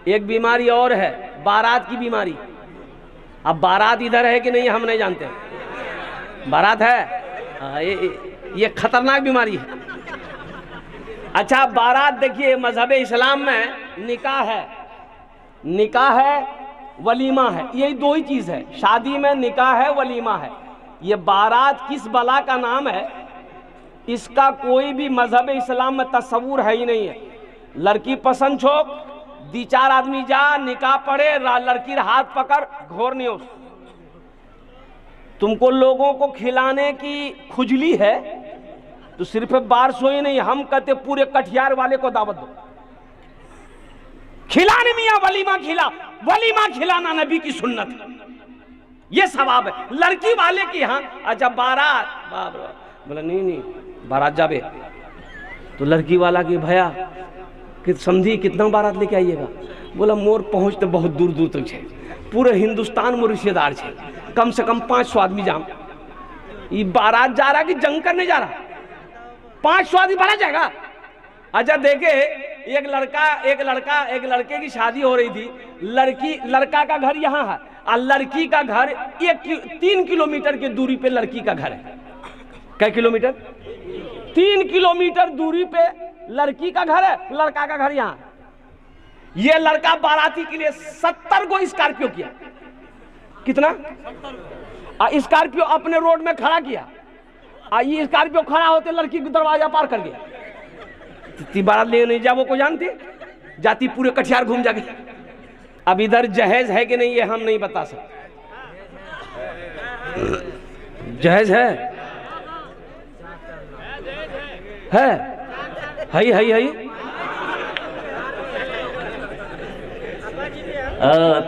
एक बीमारी और है, बारात की बीमारी। अब बारात इधर है कि नहीं हम नहीं जानते, बारात है, ये खतरनाक बीमारी है। अच्छा, बारात देखिए, मजहब इस्लाम में निकाह है, वलीमा है, यही दो ही चीज़ है। शादी में निकाह है, वलीमा है। ये बारात किस बला का नाम है, इसका कोई भी मजहब इस्लाम में तस्वूर है ही नहीं है। लड़की पसंद छो, 2-4 आदमी जा, निकाह पढ़े, लड़की हाथ पकड़, घोर नहीं हो। तुमको लोगों को खिलाने की खुजली है तो सिर्फ बार सोई नहीं, हम कहते पूरे कटिहार वाले को दावत दो, खिलाने मियाँ वलीमा खिलाना नबी की सुन्नत है, ये सवाब है लड़की वाले की। हाँ अच्छा, बारात बोला नहीं बारात जाबे तो लड़की वाला की भैया कि समझी कितना बारात लेके आइएगा। बोला मोर पहुँच तो बहुत दूर दूर तक है, पूरे हिंदुस्तान में रिश्तेदार है, कम से कम 500 आदमी जाम। ये बारात जा रहा कि जंग करने जा रहा, 500 आदमी भरा जाएगा। अच्छा देखे, एक लड़के की शादी हो रही थी, लड़का का घर यहाँ है और लड़की का घर 3 किलोमीटर की दूरी पे लड़की का घर है। कै किलोमीटर? 3 किलोमीटर दूरी पे लड़की का घर है, लड़का का घर यहाँ। ये लड़का बाराती के लिए 70 को स्कॉर्पियो किया। कितना? स्कॉर्पियो अपने रोड में खड़ा किया, ये स्कॉर्पियो खड़ा होते लड़की को दरवाजा पार कर गया। बारात ले नहीं जा, वो को जानती जाती पूरे कटिहार घूम जाके। अब इधर जहेज है कि नहीं ये हम नहीं बता सकते। जहेज है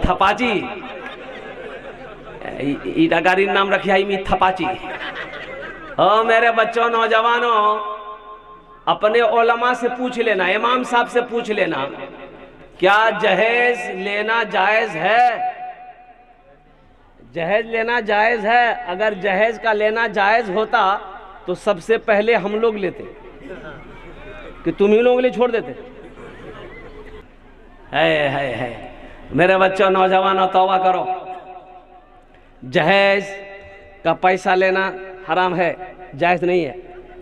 थपाची, ईटागारी नाम रखिया थपाची। मेरे बच्चों, नौजवानों, अपने उलमा से पूछ लेना, इमाम साहब से पूछ लेना, क्या जहेज लेना जायज है? जहेज लेना जायज है। अगर जहेज का लेना जायज होता तो सबसे पहले हम लोग लेते कि तुम ही लोग ले छोड़ देते। है मेरे बच्चों, नौजवानों, तौबा करो। जहेज का पैसा लेना हराम है, जायज नहीं है।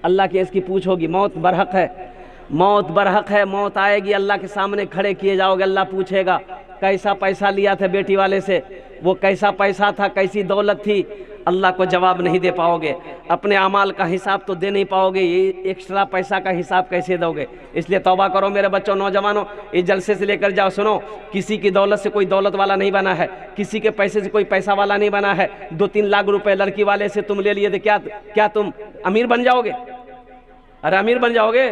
अल्लाह की इसकी पूछ होगी, मौत बरहक है, मौत बरहक है। मौत आएगी, अल्लाह के सामने खड़े किए जाओगे, अल्लाह पूछेगा कैसा पैसा लिया था बेटी वाले से, वो कैसा पैसा था, कैसी दौलत थी। अल्लाह को जवाब नहीं दे पाओगे, अपने अमाल का हिसाब तो दे नहीं पाओगे, ये एक्स्ट्रा पैसा का हिसाब कैसे दोगे? इसलिए तौबा करो मेरे बच्चों, नौजवानों। इस जलसे से लेकर जाओ, सुनो, किसी की दौलत से कोई दौलत वाला नहीं बना है, किसी के पैसे से कोई पैसा वाला नहीं बना है। 2-3 लाख रुपए लड़की वाले से तुम ले लिए तो क्या तुम अमीर बन जाओगे? अरे अमीर बन जाओगे?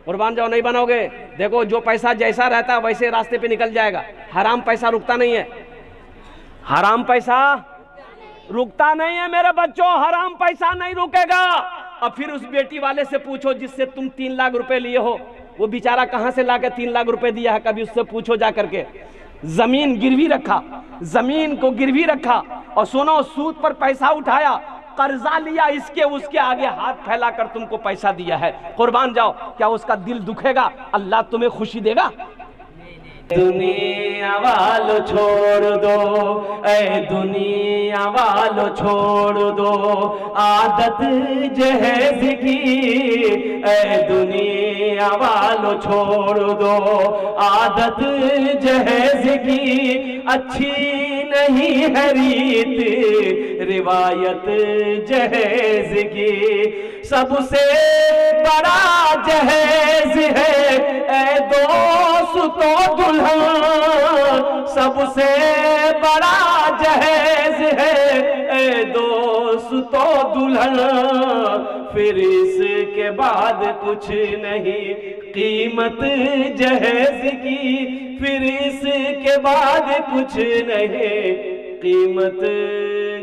कुर्बान जाओ, नहीं बनोगे। देखो, जो पैसा जैसा रहता है वैसे रास्ते पे निकल जाएगा। हराम पैसा रुकता नहीं है, हराम पैसा रुकता नहीं है मेरे बच्चों, हराम पैसा नहीं रुकेगा। अब फिर उस बेटी वाले से पूछो जिससे तुम 3 लाख रुपए लिए हो, वो बेचारा कहां से लाके 3 लाख रुपए दिया है, कभी उससे पूछो जा करके। जमीन गिरवी रखा, जमीन को गिरवी रखा, और सुनो, सूद पर पैसा उठाया, कर्जा लिया, इसके उसके आगे हाथ फैलाकर तुमको पैसा दिया है। कुर्बान जाओ, क्या उसका दिल दुखेगा? अल्लाह तुम्हें खुशी देगा? दुनिया वालों छोड़ दो, ऐ दुनिया वालों छोड़ दो आदत जहेज की, ऐ दुनिया वालों छोड़ दो आदत जहेज की। अच्छी नहीं है रीत रिवायत जहेज की, सबसे बड़ा जहेज है ऐ दोस्तों दुल्हन, सबसे बड़ा जहेज है ऐ दोस्तों दुल्हन। फिर इसके बाद कुछ नहीं कीमत जहेज की, फिर इसके बाद कुछ नहीं कीमत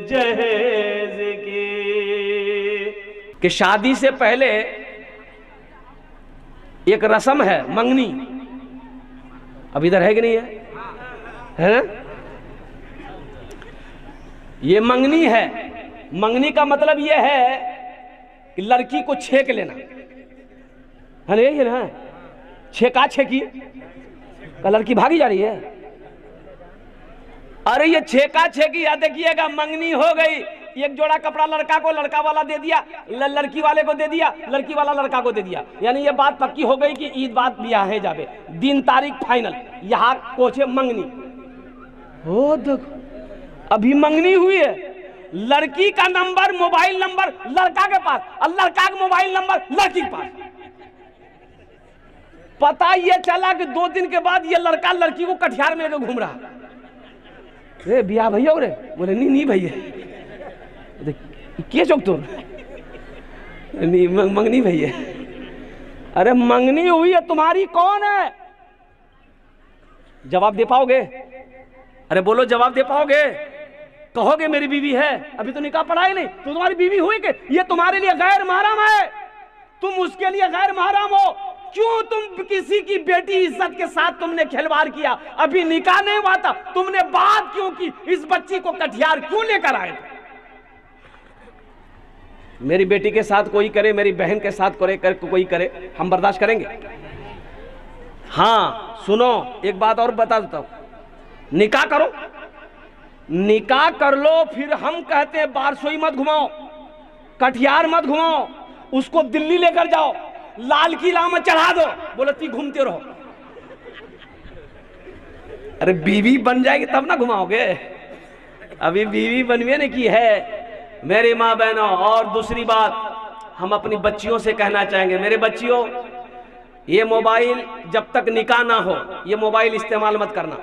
जहेज की। कि शादी से पहले एक रस्म है, मंगनी। अब इधर है कि नहीं है ना? ये मंगनी है। मंगनी का मतलब ये है कि लड़की को छेक लेना है ना? यही है ना, छेका छेकी लड़की भागी जा रही है। अरे ये छेका छेकी याद देखिएगा, मंगनी हो गई, एक जोड़ा कपड़ा लड़का को लड़का वाला दे दिया, लड़की वाले को दे दिया, लड़की वाला लड़का को दे दिया, यानी ये बात पक्की हो गई कि ईद बात ब्याह है जावे, दिन तारीख फाइनल, यहाँ कोचे मंगनी हो। देखो अभी मंगनी हुई है, लड़की का नंबर मोबाइल नंबर लड़का के पास और लड़का का मोबाइल नंबर लड़की के पास। पता ये चला कि 2 दिन के बाद ये लड़का लड़की को कटिहार में लेकर घूम रहा। रे बिया भैया रे, बोले नहीं भैया के चौक तो नहीं मंगनी भैया। अरे मंगनी हुई है तुम्हारी, कौन है? जवाब दे पाओगे? अरे बोलो जवाब दे पाओगे? कहोगे मेरी बीवी है, अभी तो निकाह पढ़ा ही नहीं, तो तुम्हारी बीवी हुई कि ये तुम्हारे लिए गैर महरम है, तुम उसके लिए गैर महरम हो। क्यों तुम किसी की बेटी इज्जत के साथ तुमने खिलवाड़ किया? अभी निकाह नहीं हुआ था, तुमने बात क्यों की? इस बच्ची को कटिहार क्यों लेकर आए थे? मेरी बेटी के साथ कोई करे, मेरी बहन के साथ कोई करे, हम बर्दाश्त करेंगे? हाँ सुनो, एक बात और बता देता हूं, निकाह करो, निकाह कर लो, फिर हम कहते हैं बारसोई मत घुमाओ, कटिहार मत घुमाओ, उसको दिल्ली लेकर जाओ, लाल किला में चढ़ा दो, बोलती घूमते रहो। अरे बीवी बन जाएगी तब ना घुमाओगे, अभी बीवी बनवे ने की है। मेरी माँ बहनों, और दूसरी बात हम अपनी बच्चियों से कहना चाहेंगे, मेरे बच्चियों ये मोबाइल जब तक निकाह ना हो ये मोबाइल इस्तेमाल मत करना।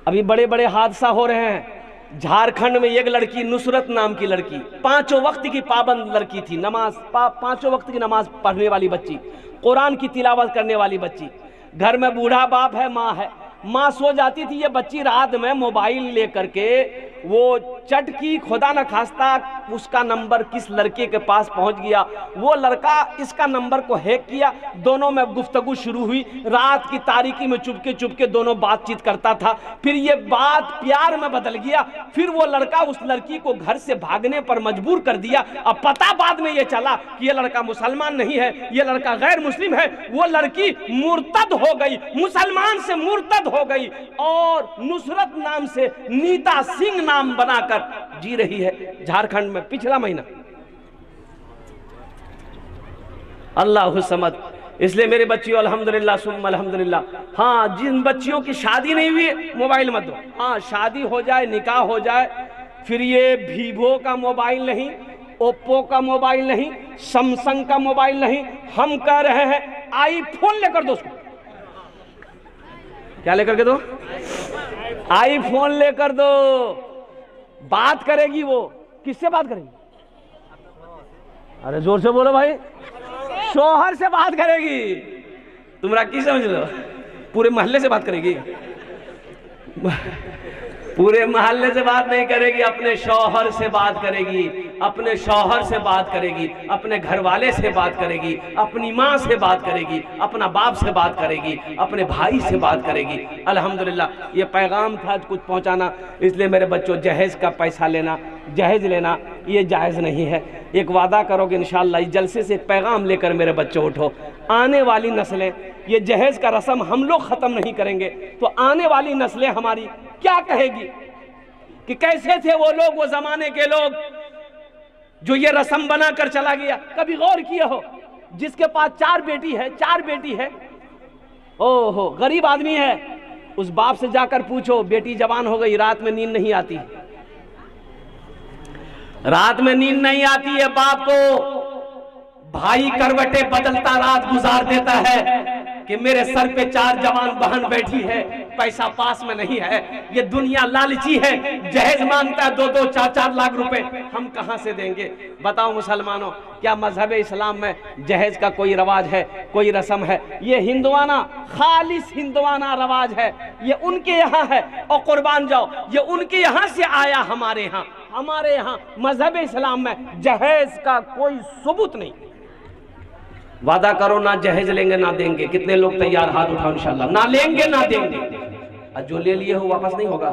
अभी बड़े बड़े हादसा हो रहे हैं। झारखंड में एक लड़की, नुसरत नाम की लड़की, 5 वक्त की पाबंद लड़की थी, नमाज 5 वक्त की नमाज पढ़ने वाली बच्ची, कुरान की तिलावत करने वाली बच्ची, घर में बूढ़ा बाप है, माँ है, माँ सो जाती थी, ये बच्ची रात में मोबाइल लेकर के वो चटकी, खुदा न खास्ता उसका नंबर किस लड़के के पास पहुंच गया, वो लड़का इसका नंबर को हैक किया, दोनों में गुफ्तगू शुरू हुई, रात की तारीकी में चुपके दोनों बातचीत करता था, फिर ये बात प्यार में बदल गया, फिर वो लड़का उस लड़की को घर से भागने पर मजबूर कर दिया। अब पता बाद में ये चला कि ये लड़का मुसलमान नहीं है, ये लड़का गैर मुस्लिम है, वो लड़की मुर्तद हो गई, मुसलमान से मुर्तद हो गई और नुसरत नाम से नीता सिंह नाम बनाकर जी रही है झारखंड में पिछला महीना। अल्लाह समद। इसलिए मेरे बच्चियों अल्हम्दुलिल्लाह सुम्मा अल्हम्दुलिल्लाह, हाँ जिन बच्चियों की शादी नहीं हुई मोबाइल मत दो, हाँ शादी हो जाए, निकाह हो जाए, फिर ये वीवो का मोबाइल नहीं, ओप्पो का मोबाइल नहीं, सैमसंग का मोबाइल नहीं, हम कह रहे हैं आईफोन लेकर दो उसको। क्या लेकर के दो? आईफोन लेकर दो। बात करेगी वो, किससे बात करेगी? अरे जोर से बोलो भाई। शौहर से बात करेगी। तुमरा की समझ लो, पूरे मोहल्ले से बात करेगी? पूरे मोहल्ले से बात नहीं करेगी, अपने शौहर से बात करेगी, अपने शौहर से बात करेगी, अपने घर वाले से बात करेगी, अपनी माँ से बात करेगी, अपना बाप से बात करेगी, अपने भाई से बात करेगी। अल्हम्दुलिल्लाह ये पैगाम था कुछ पहुँचाना। इसलिए मेरे बच्चों जहेज का पैसा लेना, जहेज लेना ये जायज़ नहीं है। एक वादा करोगे इंशाअल्लाह, इस जलसे से एक पैगाम लेकर मेरे बच्चों उठो। आने वाली नस्लें ये जहेज का रस्म हम लोग ख़त्म नहीं करेंगे तो आने वाली नस्लें हमारी क्या कहेगी कि कैसे थे वो लोग, वो ज़माने के लोग जो ये रस्म बना कर चला गया। कभी गौर किया हो, जिसके पास 4 बेटी है, ओहो गरीब आदमी है, उस बाप से जाकर पूछो, बेटी जवान हो गई, रात में नींद नहीं आती, रात में नींद नहीं आती है बाप को, भाई करवटे बदलता रात गुजार देता है कि मेरे सर पे 4 जवान बहन बैठी है, पैसा पास में नहीं है, ये दुनिया लालची है, जहेज मांगता है 2-2, 4-4 लाख रुपए, हम कहां से देंगे? बताओ मुसलमानों, क्या मजहब इस्लाम में जहेज का कोई रवाज है, कोई रस्म है? ये हिंदुआना, खालिस हिंदुआना रवाज है, ये उनके यहाँ है और कुर्बान जाओ, ये उनके यहाँ से आया हमारे यहाँ। हमारे यहाँ मजहब इस्लाम में जहेज का कोई सबूत नहीं। वादा करो ना जहेज लेंगे ना देंगे। कितने लोग तैयार? हाथ उठाओ इंशाल्लाह। ना लेंगे ना देंगे, और जो ले लिए हो वापस नहीं होगा,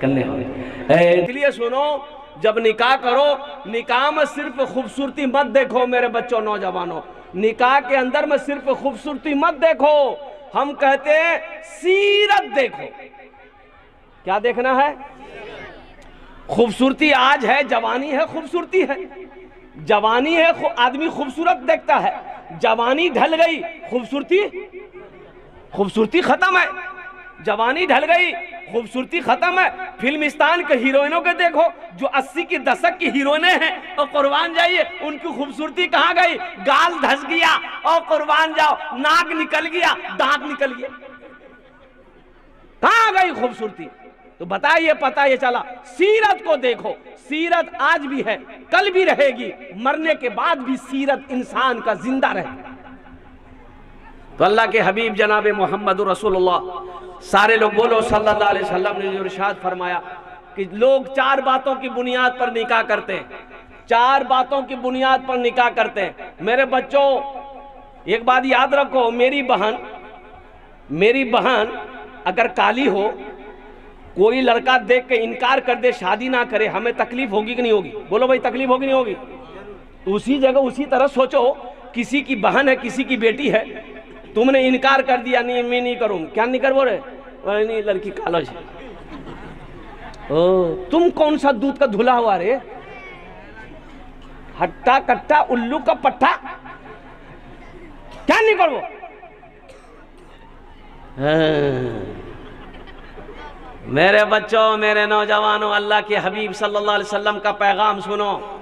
करने होंगे। इसलिए सुनो, जब निकाह करो, निकाह में सिर्फ खूबसूरती मत देखो मेरे बच्चों, नौजवानों, निकाह के अंदर में सिर्फ खूबसूरती मत देखो, हम कहते हैं सीरत देखो। क्या देखना है? खूबसूरती आज है, जवानी है, खूबसूरती है। जवानी है, आदमी खूबसूरत देखता है। जवानी ढल गई, खूबसूरती खत्म है। जवानी ढल गई, खूबसूरती खत्म है। फिल्मिस्तान के हीरोइनों के देखो, जो 80 के दशक की हीरोइनें हैं, और कुर्बान जाइए, उनकी खूबसूरती कहाँ गई? गाल धस गया और कुर्बान जाओ, नाक निकल गया, दांत निकल गया, कहाँ गई खूबसूरती? तो बताइए, पता ये चला। सीरत को देखो, सीरत आज भी है, कल भी रहेगी, मरने के बाद भी सीरत इंसान का जिंदा रहेगा। तो अल्लाह के हबीब जनाब मोहम्मद रसूलुल्लाह, सारे लोग बोलो सल्लल्लाहु अलैहि वसल्लम ने जो इरशाद फरमाया कि लोग 4 बातों की बुनियाद पर निकाह करते हैं। 4 बातों की बुनियाद पर निकाह करते हैं। मेरे बच्चों, एक बात याद रखो, मेरी बहन अगर काली हो, कोई लड़का देख के इनकार कर दे, शादी ना करे, हमें तकलीफ होगी कि नहीं होगी? बोलो भाई, तकलीफ होगी नहीं होगी? तो उसी जगह उसी तरह सोचो, किसी की बहन है, किसी की बेटी है, तुमने इनकार कर दिया, नहीं मैं नहीं करूँ, क्या नहीं कर बोले? नहीं, लड़की कालो है। ओ, तुम कौन सा दूध का धुला हुआ रे? हट्टा कट्टा उल्लू का पट्टा, क्या नहीं करो? मेरे बच्चों, मेरे नौजवानों, अल्लाह के हबीब सल्लल्लाहु अलैहि वसल्लम का पैगाम सुनो।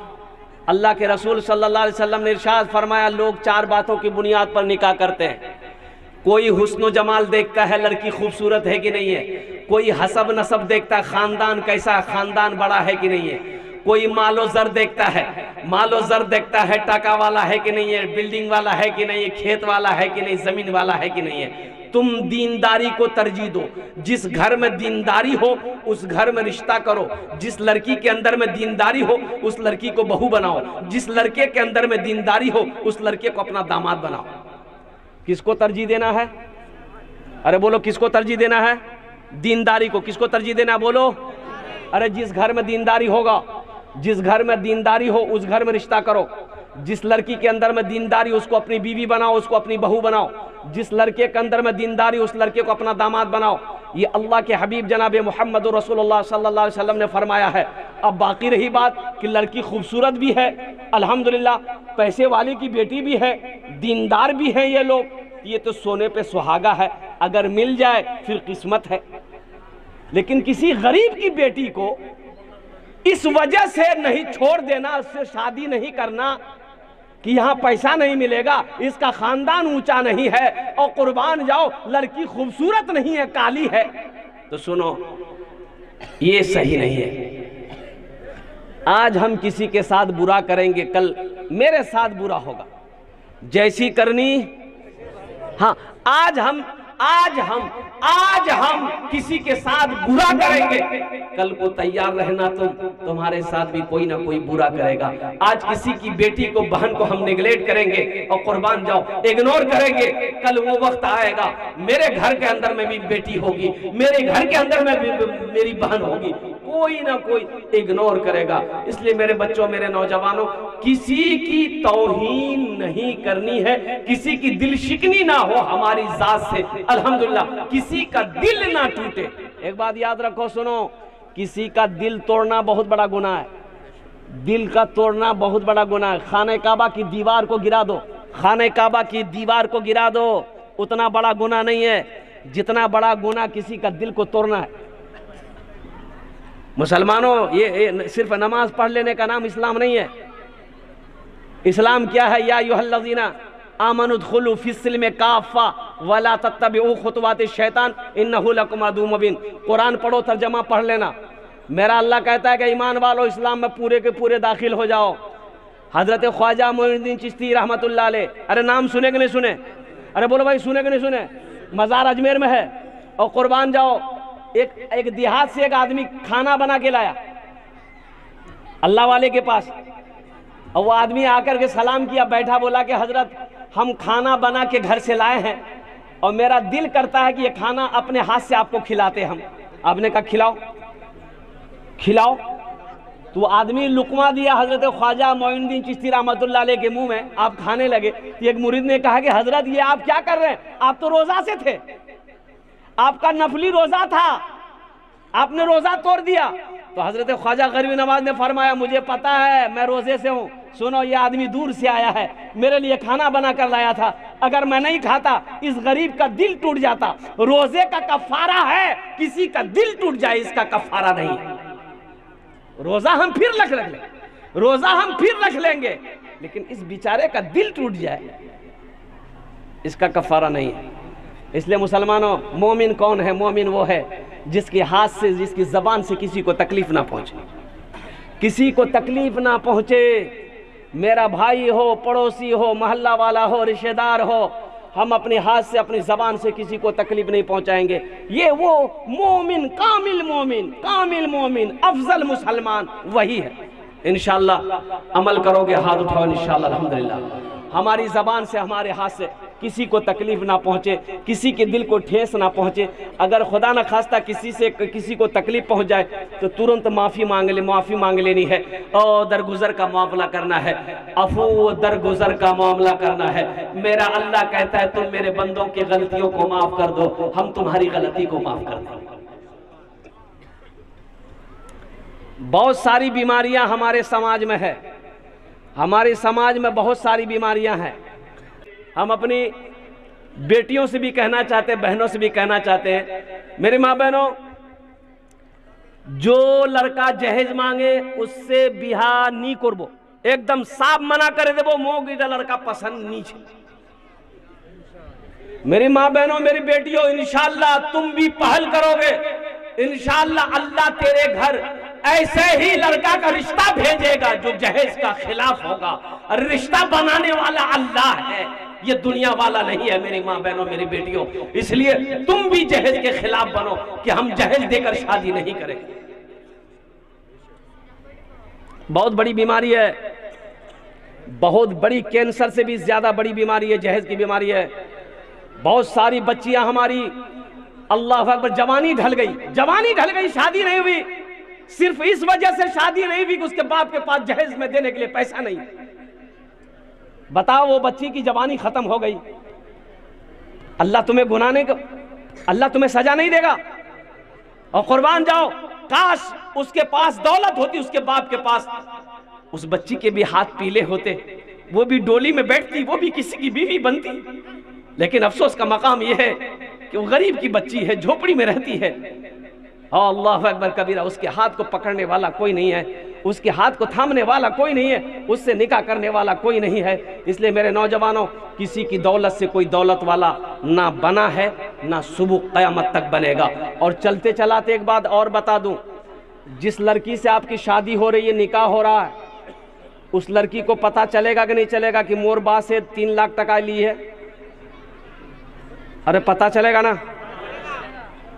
अल्लाह के रसूल सल्लल्लाहु अलैहि वसल्लम ने इरशाद फरमाया, लोग 4 बातों की बुनियाद पर निकाह करते हैं। कोई हुस्न जमाल देखता है, लड़की खूबसूरत है कि नहीं है। कोई हसब नसब देखता है, खानदान कैसा, खानदान बड़ा है कि नहीं है। कोई मालो जर देखता है, टाका वाला है कि नहीं है, बिल्डिंग वाला है कि नहीं है, खेत वाला है कि नहीं, जमीन वाला है कि नहीं है। तुम दीनदारी को तरजीह दो। जिस घर में दीनदारी हो उस घर में रिश्ता करो। जिस लड़की के अंदर में दीनदारी हो उस लड़की को बहू बनाओ। जिस लड़के के अंदर में दीनदारी हो उस लड़के को अपना दामाद बनाओ। किसको तरजीह देना है? अरे बोलो, किसको तरजीह देना है? दीनदारी को। किसको तरजीह देना है? बोलो। अरे जिस घर में दीनदारी होगा, जिस घर में दीनदारी हो उस घर में रिश्ता करो। जिस लड़की के अंदर में दीनदारी, उसको अपनी बीवी बनाओ, उसको अपनी बहू बनाओ। जिस लड़के के अंदर में दीनदारी, उस लड़के को अपना दामाद बनाओ। ये अल्लाह के हबीब जनाब मोहम्मद रसूलुल्लाह सल्लल्लाहु अलैहि वसल्लम ने फरमाया है। अब बाकी रही बात कि लड़की खूबसूरत भी है, अल्हम्दुलिल्लाह, पैसे वाले की बेटी भी है, दीनदार भी हैं ये लोग, ये तो सोने पे सुहागा है, अगर मिल जाए फिर किस्मत है। लेकिन किसी गरीब की बेटी को इस वजह से नहीं छोड़ देना, उससे शादी नहीं करना कि यहाँ पैसा नहीं मिलेगा, इसका खानदान ऊंचा नहीं है, और कुर्बान जाओ लड़की खूबसूरत नहीं है, काली है, तो सुनो, ये सही नहीं है। आज हम किसी के साथ बुरा करेंगे, कल मेरे साथ बुरा होगा। जैसी करनी, हाँ, आज हम किसी के साथ बुरा करेंगे, कल को तैयार रहना, तुम्हारे साथ भी कोई ना कोई बुरा करेगा। आज किसी की बेटी को, बहन को हम नेगलेक्ट करेंगे और कुर्बान जाओ इग्नोर करेंगे, कल वो वक्त आएगा मेरे घर के अंदर में भी बेटी होगी, मेरे घर के अंदर में भी मेरी बहन होगी, कोई ना कोई इग्नोर करेगा। इसलिए मेरे बच्चों, मेरे नौजवानों, किसी की तौहीन नहीं करनी है, किसी की दिल शिकनी ना हो हमारी जात से, अल्हम्दुलिल्लाह, किसी का दिल ना टूटे। एक बात याद रखो, सुनो, किसी का दिल तोड़ना बहुत बड़ा गुनाह है। दिल का तोड़ना बहुत बड़ा गुनाह है। खाने काबा की दीवार को गिरा दो, खाने काबा की दीवार को गिरा दो, उतना बड़ा गुनाह नहीं है जितना बड़ा गुनाह किसी का दिल को तोड़ना है। मुसलमानों, ये सिर्फ नमाज पढ़ लेने का नाम इस्लाम नहीं है। इस्लाम क्या है? या अय्युहल्लज़ीना आमनुद्खुलू फिस्सिल्मि काफ़ा वला तत्तबिऊ खुतवाति शैतान इन्नहु लकुम अदुव्वुम मुबीन। कुरान पढ़ो, तर्जमा पढ़ लेना। मेरा अल्लाह कहता है कि ईमान वालों, इस्लाम में पूरे के पूरे दाखिल हो जाओ। हजरत ख्वाजा मोइनुद्दीन चिश्ती रहमतुल्लाह अलैह, अरे नाम सुने कि नहीं सुने? अरे बोलो भाई, सुने कि नहीं सुने? मज़ार अजमेर में है। और कुर्बान जाओ, एक देहात से एक आदमी खाना बना के लाया अल्लाह वाले के पास, और वो आदमी आकर के सलाम किया, बैठा, बोला कि हजरत, हम खाना बना के घर से लाए हैं और मेरा दिल करता है कि ये खाना अपने हाथ से आपको खिलाते हम। आपने कहा खिलाओ, खिलाओ। तो आदमी लुकमा दिया हजरत ख्वाजा मोइनुद्दीन चिश्ती रहमतुल्लाह अलैह के मुंह में, आप खाने लगे। तो एक मुरीद ने कहा कि हजरत ये आप क्या कर रहे हैं, आप तो रोजा से थे, आपका नफली रोजा था, आपने रोजा तोड़ दिया। तो हजरत ख्वाजा गरीब नवाज ने फरमाया मुझे पता है मैं रोजे से हूँ, सुनो ये आदमी दूर से आया है, मेरे लिए खाना बना कर लाया था, अगर मैं नहीं खाता इस गरीब का दिल टूट जाता। रोजे का कफारा है, किसी का दिल टूट जाए इसका कफारा नहीं है। रोजा हम फिर रख लेंगे, रोजा हम फिर रख लेंगे, लेकिन इस बेचारे का दिल टूट जाए इसका कफारा नहीं है। इसलिए मुसलमानों, मोमिन कौन है? मोमिन वो है जिसके हाथ से, जिसकी जबान से किसी को तकलीफ ना पहुंचे, किसी को तकलीफ ना पहुंचे। मेरा भाई हो, पड़ोसी हो, मोहल्ला वाला हो, रिश्तेदार हो, हम अपने हाथ से, अपनी जबान से किसी को तकलीफ नहीं पहुंचाएंगे। ये वो मोमिन, कामिल मोमिन, कामिल मोमिन, अफजल मुसलमान वही है। इंशाअल्लाह अमल करोगे, हाथ उठाओ इंशाअल्लाह। अल्हम्दुलिल्लाह हमारी जबान से, हमारे हाथ से किसी को तकलीफ ना पहुंचे, किसी के दिल को ठेस ना पहुंचे। अगर खुदा ना खास्ता किसी को तकलीफ पहुंच जाए तो तुरंत माफ़ी मांग लेनी है और दरगुजर का मामला करना है, अफू दरगुजर का मामला करना है। मेरा अल्लाह कहता है तुम मेरे बंदों की गलतियों को माफ कर दो, हम तुम्हारी गलती को माफ कर देंगे। बहुत सारी बीमारियां हमारे समाज में है, हमारे समाज में बहुत सारी बीमारियां हैं। हम अपनी बेटियों से भी कहना चाहते हैं, बहनों से भी कहना चाहते हैं, मेरी माँ बहनों, जो लड़का जहेज मांगे उससे बिहा नहीं करबो, एकदम साफ मना करे देबो, मोग लड़का पसंद नहीं छे। मेरी माँ बहनों, मेरी बेटियों, इंशाअल्लाह तुम भी पहल करोगे, इंशाअल्लाह अल्लाह तेरे घर ऐसे ही लड़का का रिश्ता भेजेगा जो जहेज का खिलाफ होगा। और रिश्ता बनाने वाला अल्लाह है, ये दुनिया वाला नहीं है। मेरी माँ बहनों, मेरी बेटियों, इसलिए तुम भी जहेज के खिलाफ बनो कि हम जहेज देकर शादी नहीं करेंगे। बहुत बड़ी बीमारी है, बहुत बड़ी, कैंसर से भी ज्यादा बड़ी बीमारी है, जहेज की बीमारी है। बहुत सारी बच्चियां हमारी, अल्लाह अकबर, जवानी ढल गई, शादी नहीं हुई, सिर्फ इस वजह से शादी नहीं हुई कि उसके बाप के पास जहेज में देने के लिए पैसा नहीं। बताओ, वो बच्ची की जवानी खत्म हो गई, अल्लाह तुम्हें सजा नहीं देगा। और कुर्बान जाओ, काश उसके पास दौलत होती, उसके बाप के पास, उस बच्ची के भी हाथ पीले होते, वो भी डोली में बैठती, वो भी किसी की बीवी बनती। लेकिन अफसोस का मकाम यह है कि वो गरीब की बच्ची है, झोपड़ी में रहती है। अल्लाह अकबर कबीरा, उसके हाथ को पकड़ने वाला कोई नहीं है, उसके हाथ को थामने वाला कोई नहीं है, उससे निकाह करने वाला कोई नहीं है। इसलिए मेरे नौजवानों, किसी की दौलत से कोई दौलत वाला ना बना है, ना सुबह क़यामत तक बनेगा। और चलते चलाते एक बात और बता दूं, जिस लड़की से आपकी शादी हो रही है, निकाह हो रहा है, उस लड़की को पता चलेगा कि नहीं चलेगा कि मोर बा से 3 लाख टका ली है? अरे पता चलेगा ना।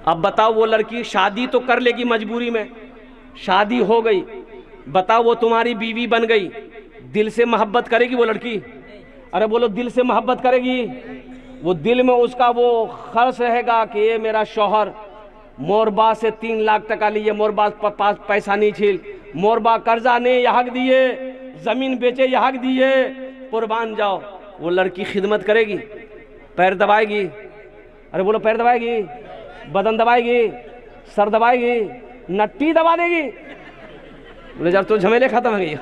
अब बताओ, वो लड़की शादी तो कर लेगी मजबूरी में, शादी हो गई, बताओ वो तुम्हारी बीवी बन गई, दिल से मोहब्बत करेगी वो लड़की? अरे बोलो, दिल से मोहब्बत करेगी? वो दिल में उसका वो खर्च रहेगा कि ये मेरा शौहर मोरबा से 3 लाख टका लिए, मोरबा पास पैसा नहीं छील, मोरबा कर्जा ने यहाँ दिए, जमीन बेचे यहाँ दिए, कुर्बान जाओ। वो लड़की खिदमत करेगी, पैर दबाएगी? अरे बोलो, पैर दबाएगी, बदन दबाएगी, सर दबाएगी, नट्टी दबा देगी? बोले यार तो झमेले खत्म हो गई।